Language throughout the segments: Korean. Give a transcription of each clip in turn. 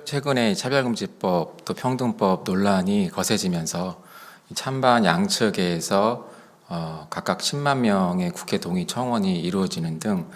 최근에 차별금지법 또 평등법 논란이 거세지면서 찬반 양측에서 각각 10만 명의 국회 동의 청원이 이루어지는 등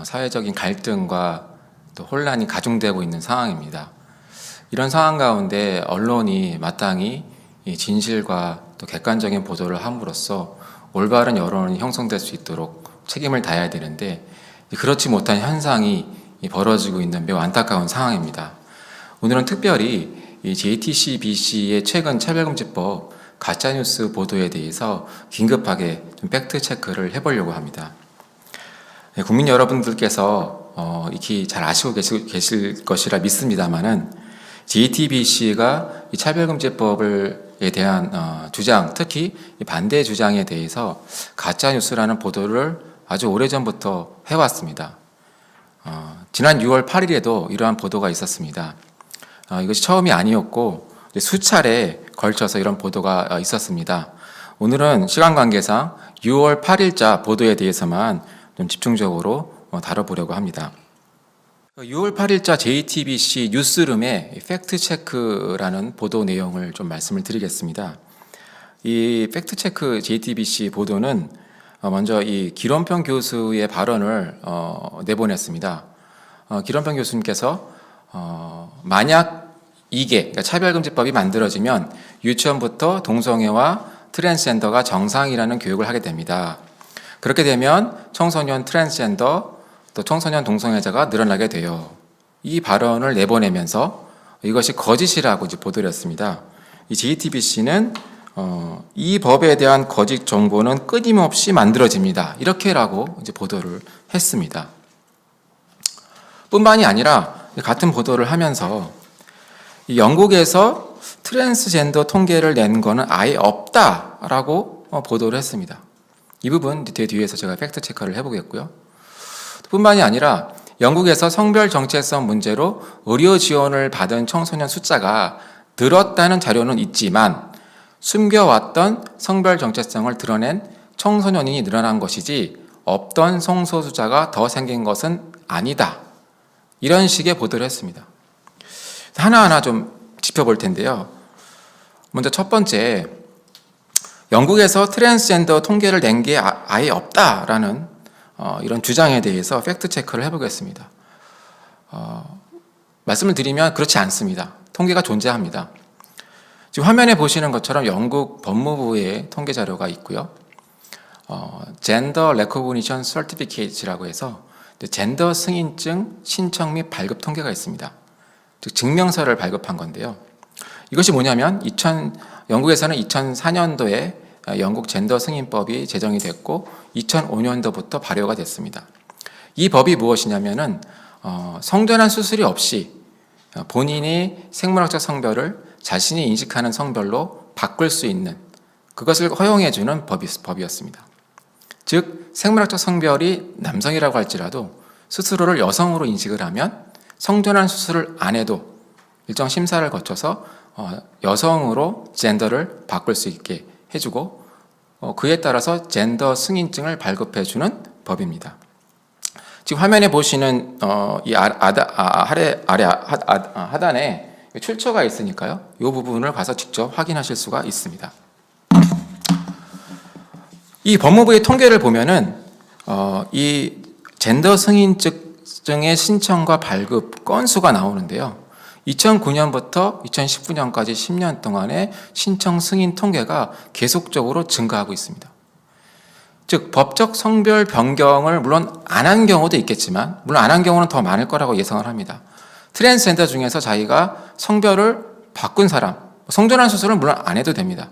사회적인 갈등과 또 혼란이 가중되고 있는 상황입니다. 이런 상황 가운데 언론이 마땅히 이 진실과 또 객관적인 보도를 함으로써 올바른 여론이 형성될 수 있도록 책임을 다해야 되는데 그렇지 못한 현상이 벌어지고 있는 매우 안타까운 상황입니다. 오늘은 특별히 이 JTBC의 최근 차별금지법 가짜뉴스 보도에 대해서 긴급하게 좀 팩트 체크를 해보려고 합니다. 국민 여러분들께서 익히 잘 아시고 계실 것이라 믿습니다만은 JTBC가 이 차별금지법에 대한 주장, 특히 반대 주장에 대해서 가짜뉴스라는 보도를 아주 오래전부터 해왔습니다. 지난 6월 8일에도 이러한 보도가 있었습니다. 이것이 처음이 아니었고 수차례 걸쳐서 이런 보도가 있었습니다. 오늘은 시간 관계상 6월 8일자 보도에 대해서만 좀 집중적으로 다뤄보려고 합니다. 6월 8일자 JTBC 뉴스룸의 팩트체크라는 보도 내용을 좀 말씀을 드리겠습니다. 이 팩트체크 JTBC 보도는 먼저 이 기론평 교수의 발언을 내보냈습니다. 기론평 교수님께서 만약 이게 그러니까 차별금지법이 만들어지면 유치원부터 동성애와 트랜스젠더가 정상이라는 교육을 하게 됩니다. 그렇게 되면 청소년 트랜스젠더 또 청소년 동성애자가 늘어나게 돼요. 이 발언을 내보내면서 이것이 거짓이라고 이제 보도를 했습니다. 이 JTBC는 이 법에 대한 거짓 정보는 끊임없이 만들어집니다. 이렇게라고 이제 보도를 했습니다. 뿐만이 아니라 같은 보도를 하면서 영국에서 트랜스젠더 통계를 낸 거는 아예 없다라고 보도를 했습니다. 이 부분 뒤에서 제가 팩트 체크를 해보겠고요. 뿐만이 아니라 영국에서 성별 정체성 문제로 의료 지원을 받은 청소년 숫자가 늘었다는 자료는 있지만 숨겨왔던 성별 정체성을 드러낸 청소년이 늘어난 것이지 없던 성소수자가 더 생긴 것은 아니다. 이런 식의 보도를 했습니다. 하나하나 좀 짚어볼 텐데요. 먼저 첫 번째, 영국에서 트랜스젠더 통계를 낸 게 아예 없다라는 이런 주장에 대해서 팩트 체크를 해보겠습니다. 말씀을 드리면 그렇지 않습니다. 통계가 존재합니다. 지금 화면에 보시는 것처럼 영국 법무부의 통계 자료가 있고요. Gender Recognition Certificate라고 해서 젠더 승인증 신청 및 발급 통계가 있습니다. 즉 증명서를 발급한 건데요. 이것이 뭐냐면 영국에서는 2004년도에 영국 젠더 승인법이 제정이 됐고 2005년도부터 발효가 됐습니다. 이 법이 무엇이냐면은 성전환 수술이 없이 본인이 생물학적 성별을 자신이 인식하는 성별로 바꿀 수 있는 그것을 허용해주는 법이었습니다. 즉 생물학적 성별이 남성이라고 할지라도 스스로를 여성으로 인식을 하면 성전환 수술을 안 해도 일정 심사를 거쳐서 여성으로 젠더를 바꿀 수 있게 해주고 그에 따라서 젠더 승인증을 발급해주는 법입니다. 지금 화면에 보시는 이 하단에 출처가 있으니까요. 이 부분을 가서 직접 확인하실 수가 있습니다. 이 법무부의 통계를 보면은 이 젠더 승인증의 신청과 발급 건수가 나오는데요. 2009년부터 2019년까지 10년 동안의 신청 승인 통계가 계속적으로 증가하고 있습니다. 즉 법적 성별 변경을 물론 안 한 경우도 있겠지만 물론 안 한 경우는 더 많을 거라고 예상을 합니다. 트랜스젠더 중에서 자기가 성별을 바꾼 사람, 성전환 수술은 물론 안 해도 됩니다.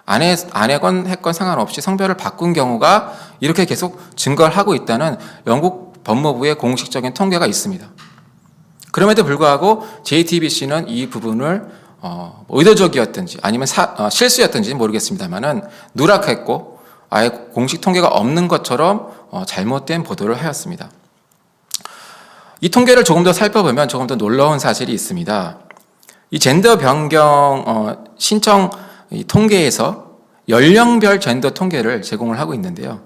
안 했건 상관없이 성별을 바꾼 경우가 이렇게 계속 증가를 하고 있다는 영국 법무부의 공식적인 통계가 있습니다. 그럼에도 불구하고 JTBC는 이 부분을 의도적이었든지 아니면 실수였든지 모르겠습니다만은 누락했고 아예 공식 통계가 없는 것처럼 잘못된 보도를 하였습니다. 이 통계를 조금 더 살펴보면 조금 더 놀라운 사실이 있습니다. 이 젠더 변경 신청 통계에서 연령별 젠더 통계를 제공을 하고 있는데요.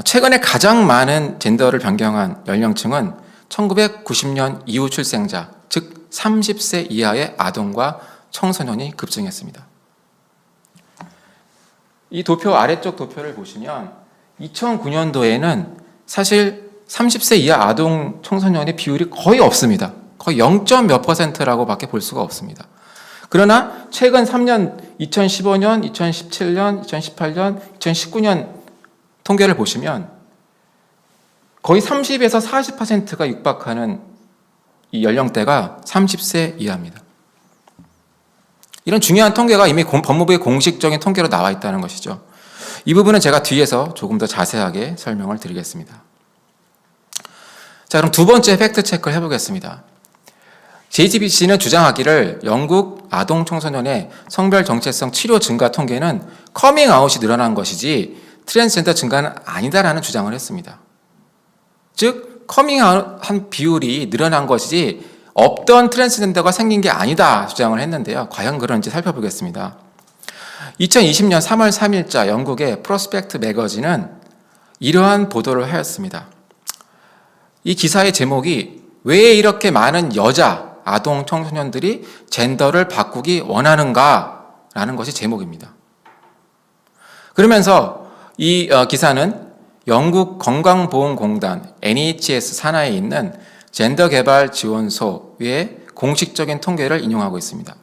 최근에 가장 많은 젠더를 변경한 연령층은 1990년 이후 출생자, 즉 30세 이하의 아동과 청소년이 급증했습니다. 이 도표 아래쪽 도표를 보시면 2009년도에는 사실 30세 이하 아동 청소년의 비율이 거의 없습니다. 거의 0. 몇 %라고 밖에 볼 수가 없습니다. 그러나 최근 3년 2015년, 2017년, 2018년, 2019년 통계를 보시면 거의 30에서 40%가 육박하는 이 연령대가 30세 이하입니다. 이런 중요한 통계가 이미 법무부의 공식적인 통계로 나와 있다는 것이죠. 이 부분은 제가 뒤에서 조금 더 자세하게 설명을 드리겠습니다. 자, 그럼 두 번째 팩트 체크를 해보겠습니다. JTBC는 주장하기를 영국 아동 청소년의 성별 정체성 치료 증가 통계는 커밍아웃이 늘어난 것이지 트랜스젠더 증가는 아니다라는 주장을 했습니다. 즉 커밍아웃한 비율이 늘어난 것이지 없던 트랜스젠더가 생긴 게 아니다 주장을 했는데요. 과연 그런지 살펴보겠습니다. 2020년 3월 3일자 영국의 프로스펙트 매거진은 이러한 보도를 하였습니다. 이 기사의 제목이 왜 이렇게 많은 여자 아동 청소년들이 젠더를 바꾸기 원하는가 라는 것이 제목입니다. 그러면서 이 기사는 영국 건강보험공단 NHS 산하에 있는 젠더개발지원소의 공식적인 통계를 인용하고 있습니다.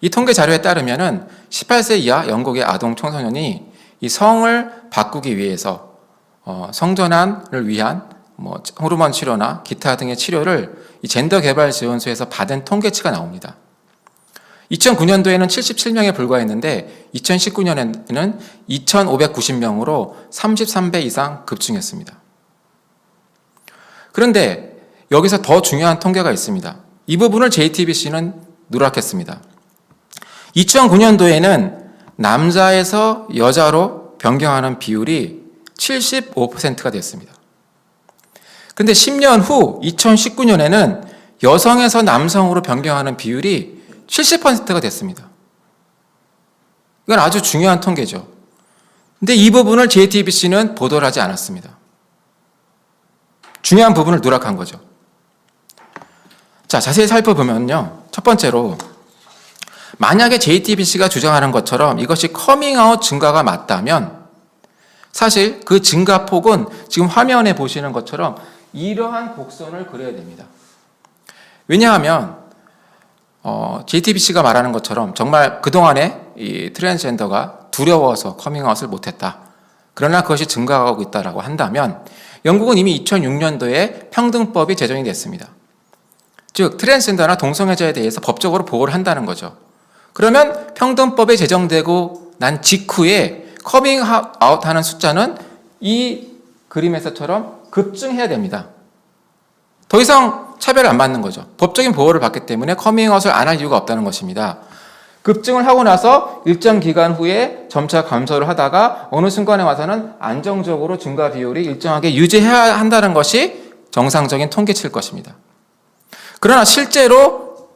이 통계 자료에 따르면 18세 이하 영국의 아동 청소년이 이 성을 바꾸기 위해서 성전환을 위한 호르몬 치료나 기타 등의 치료를 이 젠더개발지원소에서 받은 통계치가 나옵니다. 2009년도에는 77명에 불과했는데 2019년에는 2,590명으로 33배 이상 급증했습니다. 그런데 여기서 더 중요한 통계가 있습니다. 이 부분을 JTBC는 누락했습니다. 2009년도에는 남자에서 여자로 변경하는 비율이 75%가 됐습니다. 그런데 10년 후 2019년에는 여성에서 남성으로 변경하는 비율이 70%가 됐습니다. 이건 아주 중요한 통계죠. 근데 이 부분을 JTBC는 보도를 하지 않았습니다. 중요한 부분을 누락한 거죠. 자, 자세히 살펴보면요. 첫 번째로 만약에 JTBC가 주장하는 것처럼 이것이 커밍아웃 증가가 맞다면 사실 그 증가폭은 지금 화면에 보시는 것처럼 이러한 곡선을 그려야 됩니다. 왜냐하면 JTBC가 말하는 것처럼 정말 그동안에 이 트랜스젠더가 두려워서 커밍아웃을 못했다. 그러나 그것이 증가하고 있다고 한다면 영국은 이미 2006년도에 평등법이 제정이 됐습니다. 즉 트랜스젠더나 동성애자에 대해서 법적으로 보호를 한다는 거죠. 그러면 평등법이 제정되고 난 직후에 커밍아웃하는 숫자는 이 그림에서처럼 급증해야 됩니다. 더 이상 차별을 안 받는 거죠. 법적인 보호를 받기 때문에 커밍아웃을 안 할 이유가 없다는 것입니다. 급증을 하고 나서 일정 기간 후에 점차 감소를 하다가 어느 순간에 와서는 안정적으로 증가 비율이 일정하게 유지해야 한다는 것이 정상적인 통계치일 것입니다. 그러나 실제로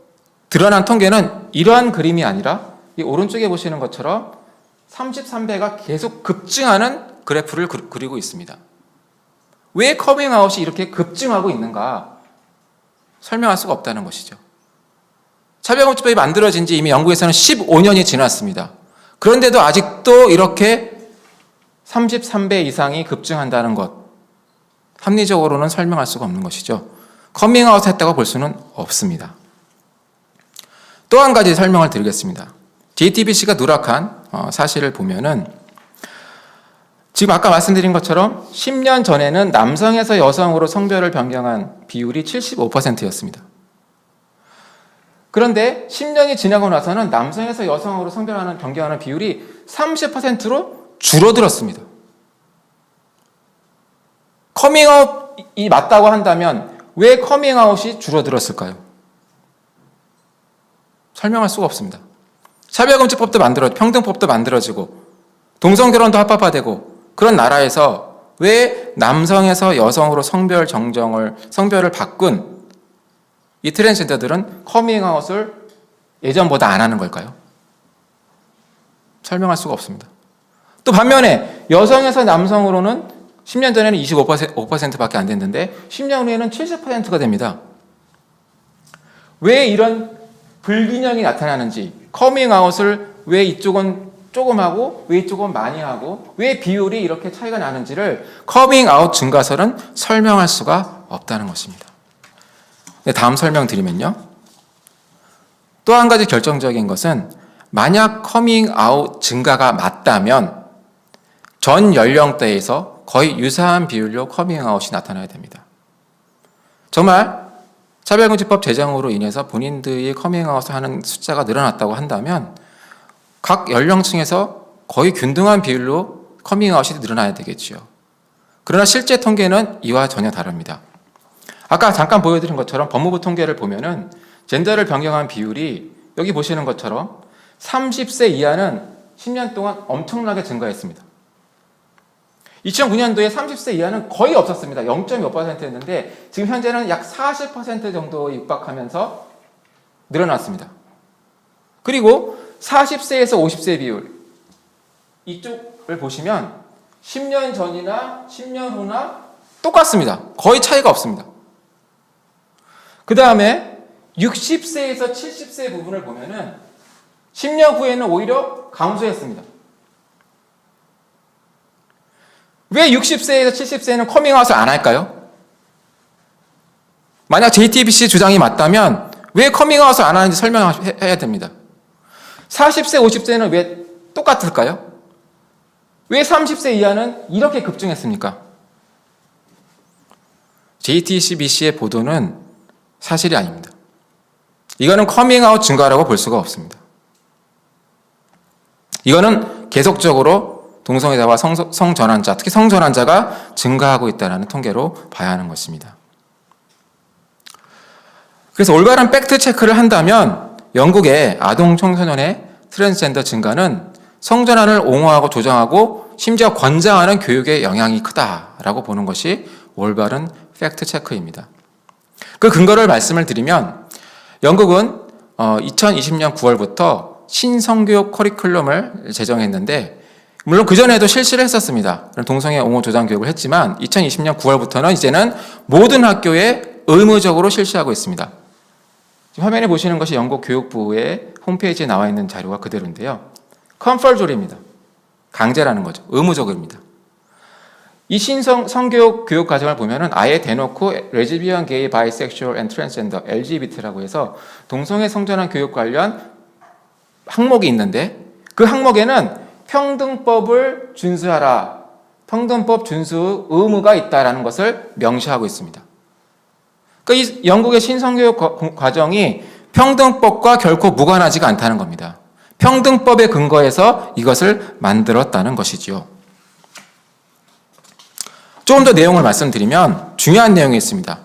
드러난 통계는 이러한 그림이 아니라 이 오른쪽에 보시는 것처럼 33배가 계속 급증하는 그래프를 그리고 있습니다. 왜 커밍아웃이 이렇게 급증하고 있는가 설명할 수가 없다는 것이죠. 차별금지법이 만들어진 지 이미 영국에서는 15년이 지났습니다. 그런데도 아직도 이렇게 33배 이상이 급증한다는 것, 합리적으로는 설명할 수가 없는 것이죠. 커밍아웃 했다고 볼 수는 없습니다. 또 한 가지 설명을 드리겠습니다. JTBC가 누락한 사실을 보면은 지금 아까 말씀드린 것처럼 10년 전에는 남성에서 여성으로 성별을 변경한 비율이 75%였습니다. 그런데 10년이 지나고 나서는 남성에서 여성으로 변경하는 비율이 30%로 줄어들었습니다. 커밍아웃이 맞다고 한다면 왜 커밍아웃이 줄어들었을까요? 설명할 수가 없습니다. 차별금지법도 평등법도 만들어지고 동성결혼도 합법화되고 그런 나라에서 왜 남성에서 여성으로 성별을 바꾼 이 트랜스젠더들은 커밍아웃을 예전보다 안 하는 걸까요? 설명할 수가 없습니다. 또 반면에 여성에서 남성으로는 10년 전에는 25%밖에 안 됐는데 10년 후에는 70%가 됩니다. 왜 이런 불균형이 나타나는지, 커밍아웃을 왜 이쪽은 조금 하고 왜 이쪽은 많이 하고 왜 비율이 이렇게 차이가 나는지를 커밍아웃 증가설은 설명할 수가 없다는 것입니다. 네, 다음 설명드리면요. 또 한 가지 결정적인 것은 만약 커밍아웃 증가가 맞다면 전 연령대에서 거의 유사한 비율로 커밍아웃이 나타나야 됩니다. 정말 차별금지법 제정으로 인해서 본인들이 커밍아웃을 하는 숫자가 늘어났다고 한다면 각 연령층에서 거의 균등한 비율로 커밍아웃이 늘어나야 되겠죠. 그러나 실제 통계는 이와 전혀 다릅니다. 아까 잠깐 보여드린 것처럼 법무부 통계를 보면은 젠더를 변경한 비율이 여기 보시는 것처럼 30세 이하는 10년 동안 엄청나게 증가했습니다. 2009년도에 30세 이하는 거의 없었습니다. 0.5%였는데 지금 현재는 약 40% 정도에 육박하면서 늘어났습니다. 그리고 40세에서 50세 비율 이쪽을 보시면 10년 전이나 10년 후나 똑같습니다. 거의 차이가 없습니다. 그 다음에 60세에서 70세 부분을 보면은 10년 후에는 오히려 감소했습니다. 왜 60세에서 70세는 커밍아웃을 안 할까요? 만약 JTBC 주장이 맞다면 왜 커밍아웃을 안 하는지 설명해야 됩니다. 40세, 50세는 왜 똑같을까요? 왜 30세 이하는 이렇게 급증했습니까? JTBC의 보도는 사실이 아닙니다. 이거는 커밍아웃 증가라고 볼 수가 없습니다. 이거는 계속적으로 동성애자와 성전환자, 특히 성전환자가 증가하고 있다는 통계로 봐야 하는 것입니다. 그래서 올바른 팩트 체크를 한다면 영국의 아동 청소년의 트랜스젠더 증가는 성전환을 옹호하고 조장하고 심지어 권장하는 교육에 영향이 크다라고 보는 것이 올바른 팩트 체크입니다. 그 근거를 말씀을 드리면 영국은 2020년 9월부터 신성교육 커리큘럼을 제정했는데 물론 그전에도 실시를 했었습니다. 동성애 옹호 조장 교육을 했지만 2020년 9월부터는 이제는 모든 학교에 의무적으로 실시하고 있습니다. 지금 화면에 보시는 것이 영국 교육부의 홈페이지에 나와 있는 자료가 그대로인데요. 컴펄서리입니다. 강제라는 거죠. 의무적입니다. 이 성교육 교육 과정을 보면은 아예 대놓고 레즈비언, 게이, 바이섹슈얼 앤 트랜스젠더 LGBT라고 해서 동성애 성전환 교육 관련 항목이 있는데 그 항목에는 평등법을 준수하라, 평등법 준수 의무가 있다라는 것을 명시하고 있습니다. 그러니까 이 영국의 신성교육 과정이 평등법과 결코 무관하지가 않다는 겁니다. 평등법에 근거해서 이것을 만들었다는 것이지요. 조금 더 내용을 말씀드리면 중요한 내용이 있습니다.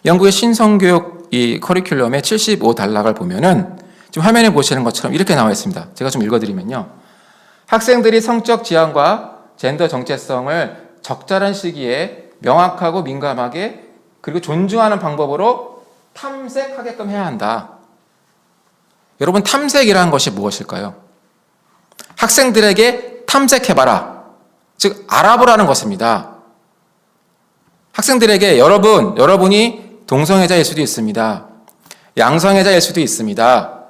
영국의 신성교육 이 커리큘럼의 75단락을 보면은 지금 화면에 보시는 것처럼 이렇게 나와 있습니다. 제가 좀 읽어드리면요. 학생들이 성적 지향과 젠더 정체성을 적절한 시기에 명확하고 민감하게 그리고 존중하는 방법으로 탐색하게끔 해야 한다. 여러분, 탐색이라는 것이 무엇일까요? 학생들에게 탐색해봐라. 즉 알아보라는 것입니다. 학생들에게 여러분이 동성애자일 수도 있습니다. 양성애자일 수도 있습니다.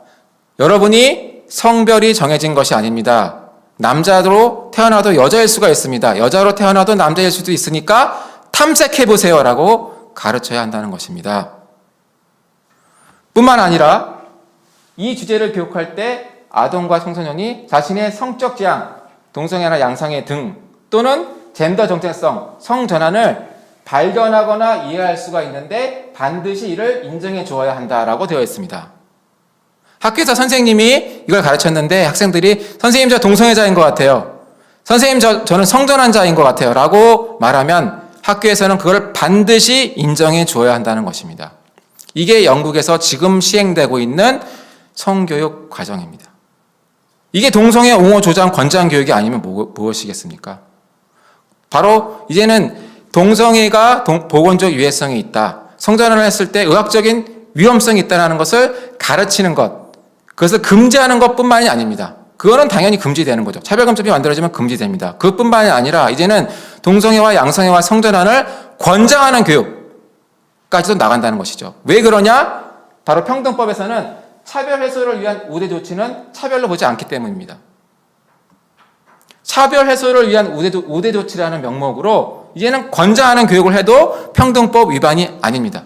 여러분이 성별이 정해진 것이 아닙니다. 남자로 태어나도 여자일 수가 있습니다. 여자로 태어나도 남자일 수도 있으니까 탐색해보세요 라고 가르쳐야 한다는 것입니다. 뿐만 아니라 이 주제를 교육할 때 아동과 청소년이 자신의 성적 지향, 동성애나 양성애 등 또는 젠더 정체성, 성전환을 발견하거나 이해할 수가 있는데 반드시 이를 인정해 주어야 한다라고 되어 있습니다. 학교에서 선생님이 이걸 가르쳤는데 학생들이 선생님 저 동성애자인 것 같아요. 선생님 저는 성전환자인 것 같아요. 라고 말하면 학교에서는 그걸 반드시 인정해 주어야 한다는 것입니다. 이게 영국에서 지금 시행되고 있는 성교육 과정입니다. 이게 동성애 옹호 조장 권장 교육이 아니면 무엇이겠습니까? 바로 이제는 동성애가 보건적 유해성이 있다. 성전환을 했을 때 의학적인 위험성이 있다는 것을 가르치는 것. 그것을 금지하는 것뿐만이 아닙니다. 그거는 당연히 금지되는 거죠. 차별금지법이 만들어지면 금지됩니다. 그것뿐만이 아니라 이제는 동성애와 양성애와 성전환을 권장하는 교육까지도 나간다는 것이죠. 왜 그러냐? 바로 평등법에서는 차별 해소를 위한 우대 조치는 차별로 보지 않기 때문입니다. 차별 해소를 위한 우대 조치라는 명목으로 이제는 권장하는 교육을 해도 평등법 위반이 아닙니다.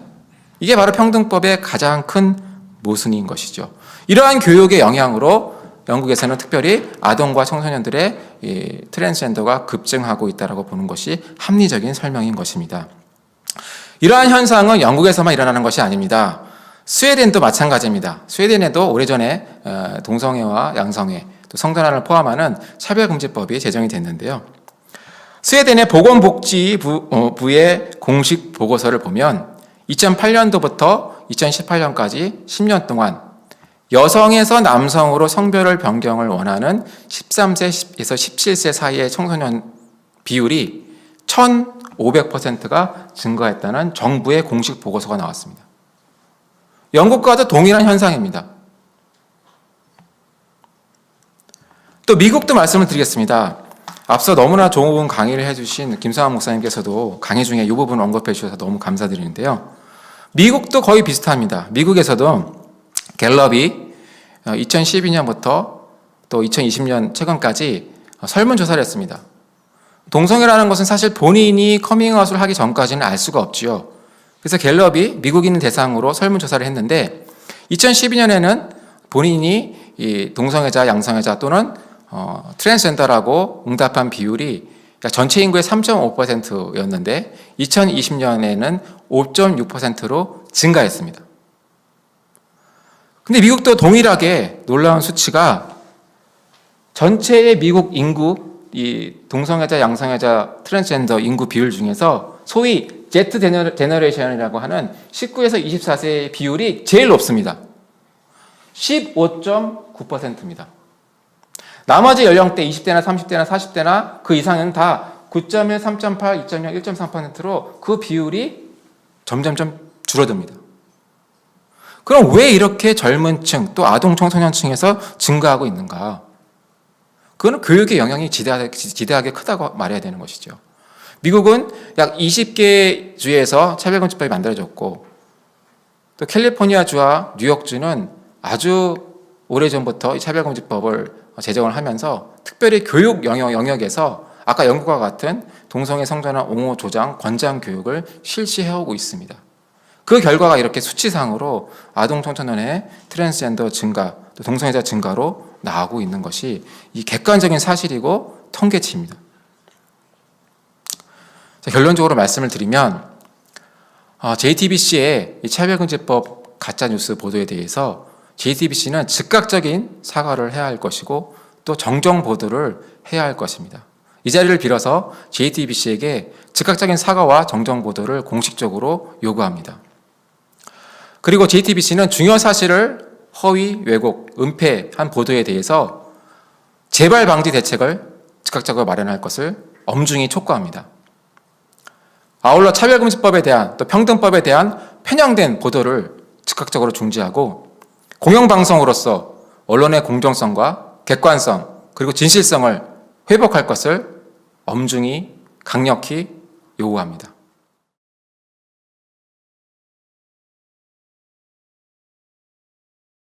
이게 바로 평등법의 가장 큰 모순인 것이죠. 이러한 교육의 영향으로 영국에서는 특별히 아동과 청소년들의 이 트랜스젠더가 급증하고 있다고 보는 것이 합리적인 설명인 것입니다. 이러한 현상은 영국에서만 일어나는 것이 아닙니다. 스웨덴도 마찬가지입니다. 스웨덴에도 오래전에 동성애와 양성애, 또 성전환을 포함하는 차별금지법이 제정이 됐는데요. 스웨덴의 보건복지부의 공식 보고서를 보면 2008년도부터 2018년까지 10년 동안 여성에서 남성으로 성별을 변경을 원하는 13세에서 17세 사이의 청소년 비율이 1,500%가 증가했다는 정부의 공식 보고서가 나왔습니다. 영국과도 동일한 현상입니다. 또 미국도 말씀을 드리겠습니다. 앞서 너무나 좋은 강의를 해주신 김성환 목사님께서도 강의 중에 이 부분 언급해 주셔서 너무 감사드리는데요. 미국도 거의 비슷합니다. 미국에서도 갤럽이 2012년부터 또 2020년 최근까지 설문조사를 했습니다. 동성애라는 것은 사실 본인이 커밍아웃을 하기 전까지는 알 수가 없지요. 그래서 갤럽이 미국인 대상으로 설문조사를 했는데 2012년에는 본인이 이 동성애자, 양성애자 또는 트랜스젠더라고 응답한 비율이 전체 인구의 3.5%였는데 2020년에는 5.6%로 증가했습니다. 근데 미국도 동일하게 놀라운 수치가 전체의 미국 인구, 이 동성애자, 양성애자, 트랜스젠더 인구 비율 중에서 소위 Z 제너레이션이라고 하는 19에서 24세의 비율이 제일 높습니다. 15.9%입니다. 나머지 연령대 20대나 30대나 40대나 그 이상은 다 9.1, 3.8, 2.0, 1.3%로 그 비율이 점점점 줄어듭니다. 그럼 왜 이렇게 젊은 층, 또 아동 청소년층에서 증가하고 있는가? 그거는 교육의 영향이 지대하게 크다고 말해야 되는 것이죠. 미국은 약 20개 주에서 차별금지법이 만들어졌고 또 캘리포니아주와 뉴욕주는 아주 오래전부터 이 차별금지법을 제정을 하면서 특별히 교육 영역에서 아까 영국과 같은 동성애 성전환 옹호 조장 권장 교육을 실시해오고 있습니다. 그 결과가 이렇게 수치상으로 아동 청소년의 트랜스젠더 증가, 또 동성애자 증가로 나오고 있는 것이 이 객관적인 사실이고 통계치입니다. 자, 결론적으로 말씀을 드리면 JTBC의 이 차별금지법 가짜뉴스 보도에 대해서 JTBC는 즉각적인 사과를 해야 할 것이고 또 정정 보도를 해야 할 것입니다. 이 자리를 빌어서 JTBC에게 즉각적인 사과와 정정 보도를 공식적으로 요구합니다. 그리고 JTBC는 중요 사실을 허위, 왜곡, 은폐한 보도에 대해서 재발 방지 대책을 즉각적으로 마련할 것을 엄중히 촉구합니다. 아울러 차별금지법에 대한 또 평등법에 대한 편향된 보도를 즉각적으로 중지하고 공영방송으로서 언론의 공정성과 객관성 그리고 진실성을 회복할 것을 엄중히 강력히 요구합니다.